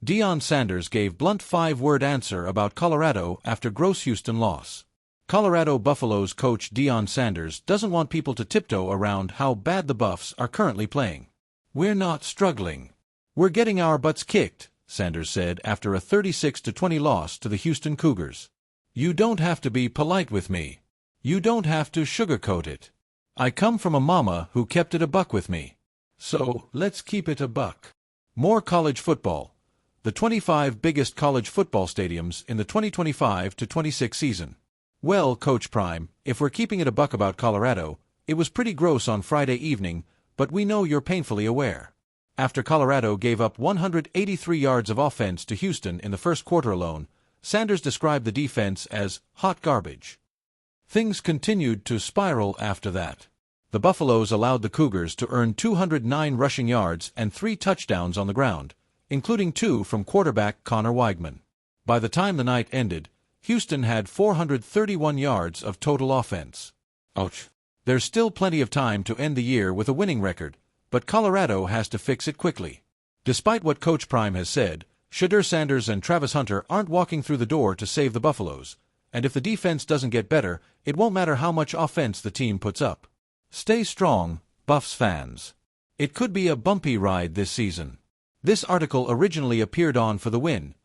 Deion Sanders gave blunt five-word answer about Colorado after gross Houston loss. Colorado Buffaloes coach Deion Sanders doesn't want people to tiptoe around how bad the Buffs are currently playing. "We're not struggling. We're getting our butts kicked," Sanders said after a 36-20 loss to the Houston Cougars. "You don't have to be polite with me. You don't have to sugarcoat it. I come from a mama who kept it a buck with me. So, let's keep it a buck." More college football. The 25 biggest college football stadiums in the 2025-26 season. Well, Coach Prime, if we're keeping it a buck about Colorado, it was pretty gross on Friday evening, but we know you're painfully aware. After Colorado gave up 183 yards of offense to Houston in the first quarter alone, Sanders described the defense as hot garbage. Things continued to spiral after that. The Buffaloes allowed the Cougars to earn 209 rushing yards and 3 touchdowns on the ground, including 2 from quarterback Connor Weigman. By the time the night ended, Houston had 431 yards of total offense. Ouch. There's still plenty of time to end the year with a winning record, but Colorado has to fix it quickly. Despite what Coach Prime has said, Deion Sanders and Travis Hunter aren't walking through the door to save the Buffaloes, and if the defense doesn't get better, it won't matter how much offense the team puts up. Stay strong, Buffs fans. It could be a bumpy ride this season. This article originally appeared on For the Win.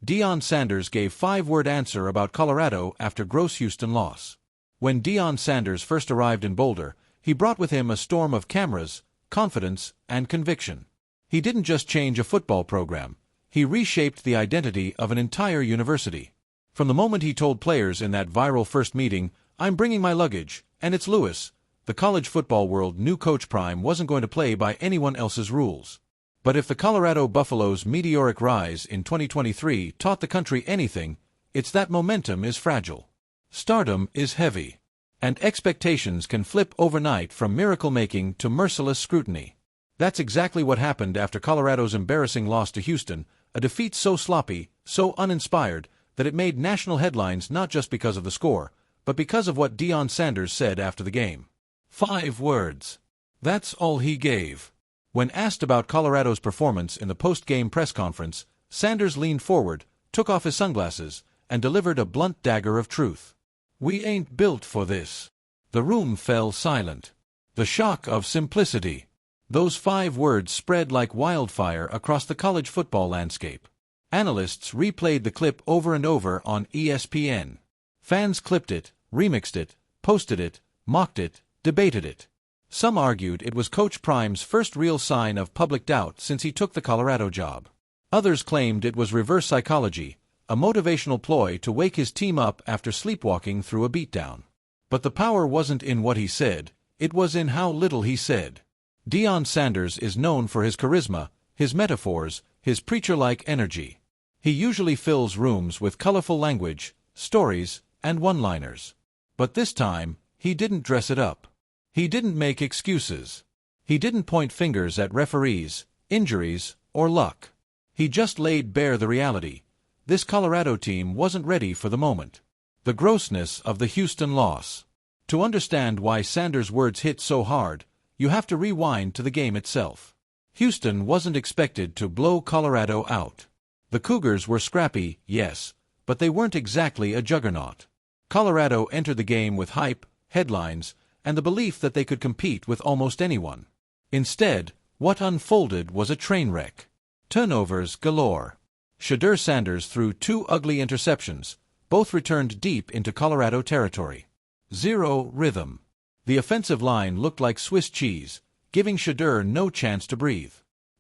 Deion Sanders gave five-word answer about Colorado after gross Houston loss. When Deion Sanders first arrived in Boulder, he brought with him a storm of cameras, confidence, and conviction. He didn't just change a football program. He reshaped the identity of an entire university. From the moment he told players in that viral first meeting, "I'm bringing my luggage, and it's Lewis," the college football world knew Coach Prime wasn't going to play by anyone else's rules. But if the Colorado Buffaloes' meteoric rise in 2023 taught the country anything, it's that momentum is fragile. Stardom is heavy. And expectations can flip overnight from miracle-making to merciless scrutiny. That's exactly what happened after Colorado's embarrassing loss to Houston, a defeat so sloppy, so uninspired, that it made national headlines not just because of the score, but because of what Deion Sanders said after the game. 5 words. That's all he gave. When asked about Colorado's performance in the post-game press conference, Sanders leaned forward, took off his sunglasses, and delivered a blunt dagger of truth. "We ain't built for this." The room fell silent. The shock of simplicity. Those 5 words spread like wildfire across the college football landscape. Analysts replayed the clip over and over on ESPN. Fans clipped it, remixed it, posted it, mocked it, debated it. Some argued it was Coach Prime's first real sign of public doubt since he took the Colorado job. Others claimed it was reverse psychology, a motivational ploy to wake his team up after sleepwalking through a beatdown. But the power wasn't in what he said, it was in how little he said. Deion Sanders is known for his charisma, his metaphors, his preacher-like energy. He usually fills rooms with colorful language, stories, and one-liners. But this time, he didn't dress it up. He didn't make excuses. He didn't point fingers at referees, injuries, or luck. He just laid bare the reality. This Colorado team wasn't ready for the moment. The grossness of the Houston loss. To understand why Sanders' words hit so hard, you have to rewind to the game itself. Houston wasn't expected to blow Colorado out. The Cougars were scrappy, yes, but they weren't exactly a juggernaut. Colorado entered the game with hype, headlines, and the belief that they could compete with almost anyone. Instead, what unfolded was a train wreck. Turnovers galore. Deion Sanders threw 2 ugly interceptions, both returned deep into Colorado territory. 0 rhythm. The offensive line looked like Swiss cheese, giving Deion no chance to breathe.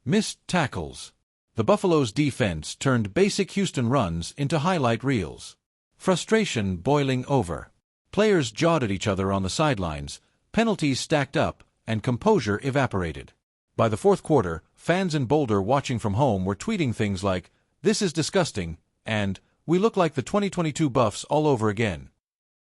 Missed tackles. The Buffaloes' defense turned basic Houston runs into highlight reels. Frustration boiling over. Players jawed at each other on the sidelines, penalties stacked up, and composure evaporated. By the fourth quarter, fans in Boulder watching from home were tweeting things like, "This is disgusting," and "We look like the 2022 Buffs all over again."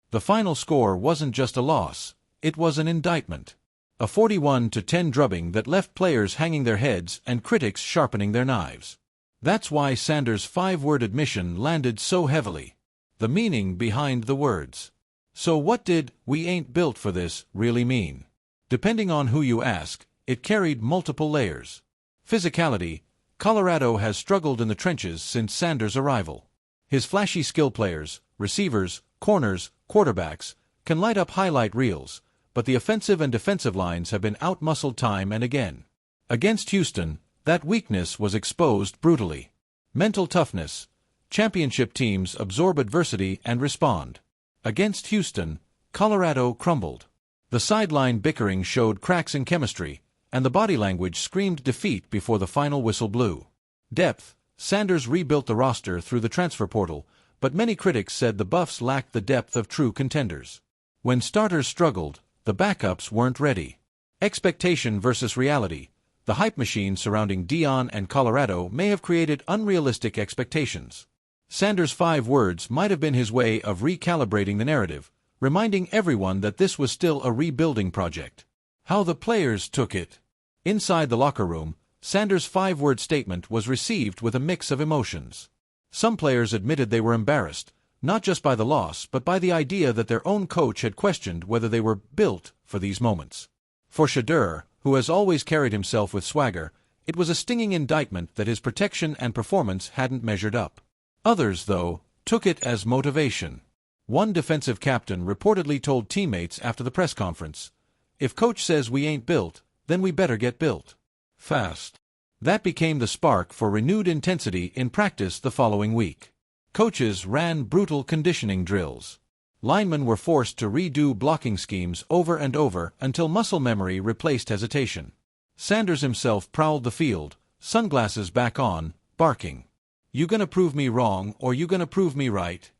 The final score wasn't just a loss, it was an indictment. A 41-10 drubbing that left players hanging their heads and critics sharpening their knives. That's why Sanders' 5-word admission landed so heavily. The meaning behind the words. So what did "we ain't built for this" really mean? Depending on who you ask, it carried multiple layers. Physicality. Colorado has struggled in the trenches since Sanders' arrival. His flashy skill players, receivers, corners, quarterbacks, can light up highlight reels, but the offensive and defensive lines have been out-muscled time and again. Against Houston, that weakness was exposed brutally. Mental toughness. Championship teams absorb adversity and respond. Against Houston, Colorado crumbled. The sideline bickering showed cracks in chemistry, and the body language screamed defeat before the final whistle blew. Depth. Sanders rebuilt the roster through the transfer portal, but many critics said the Buffs lacked the depth of true contenders. When starters struggled, the backups weren't ready. Expectation versus reality. The hype machine surrounding Deion and Colorado may have created unrealistic expectations. Sanders' 5 words might have been his way of recalibrating the narrative, reminding everyone that this was still a rebuilding project. How the players took it. Inside the locker room, Sanders' 5-word statement was received with a mix of emotions. Some players admitted they were embarrassed, not just by the loss but by the idea that their own coach had questioned whether they were built for these moments. For Shedeur, who has always carried himself with swagger, it was a stinging indictment that his protection and performance hadn't measured up. Others, though, took it as motivation. One defensive captain reportedly told teammates after the press conference, "If coach says we ain't built, then we better get built fast." That became the spark for renewed intensity in practice the following week. Coaches ran brutal conditioning drills. Linemen were forced to redo blocking schemes over and over until muscle memory replaced hesitation. Sanders himself prowled the field, sunglasses back on, barking, "You gonna prove me wrong or you gonna prove me right?"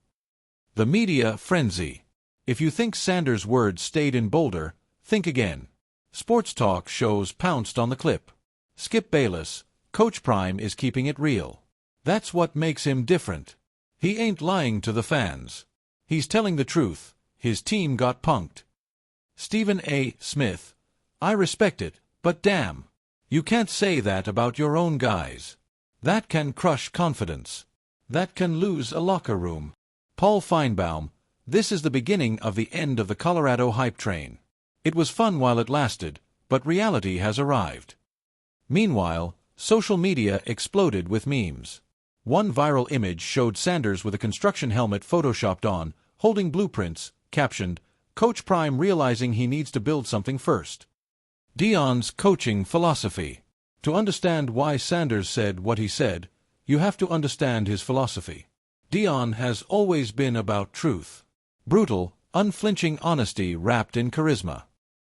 The media frenzy. If you think Sanders' words stayed in Boulder, think again. Sports talk shows pounced on the clip. Skip Bayless, Coach Prime is keeping it real. That's what makes him different. He ain't lying to the fans. He's telling the truth. His team got punked. Stephen A. Smith, "I respect it, but damn. You can't say that about your own guys. That can crush confidence. That can lose a locker room." Paul Feinbaum, "This is the beginning of the end of the Colorado hype train. It was fun while it lasted, but reality has arrived." Meanwhile, social media exploded with memes. One viral image showed Sanders with a construction helmet photoshopped on, holding blueprints, captioned, "Coach Prime realizing he needs to build something first." Deion's coaching philosophy. To understand why Sanders said what he said, you have to understand his philosophy. Deion has always been about truth. Brutal, unflinching honesty wrapped in charisma.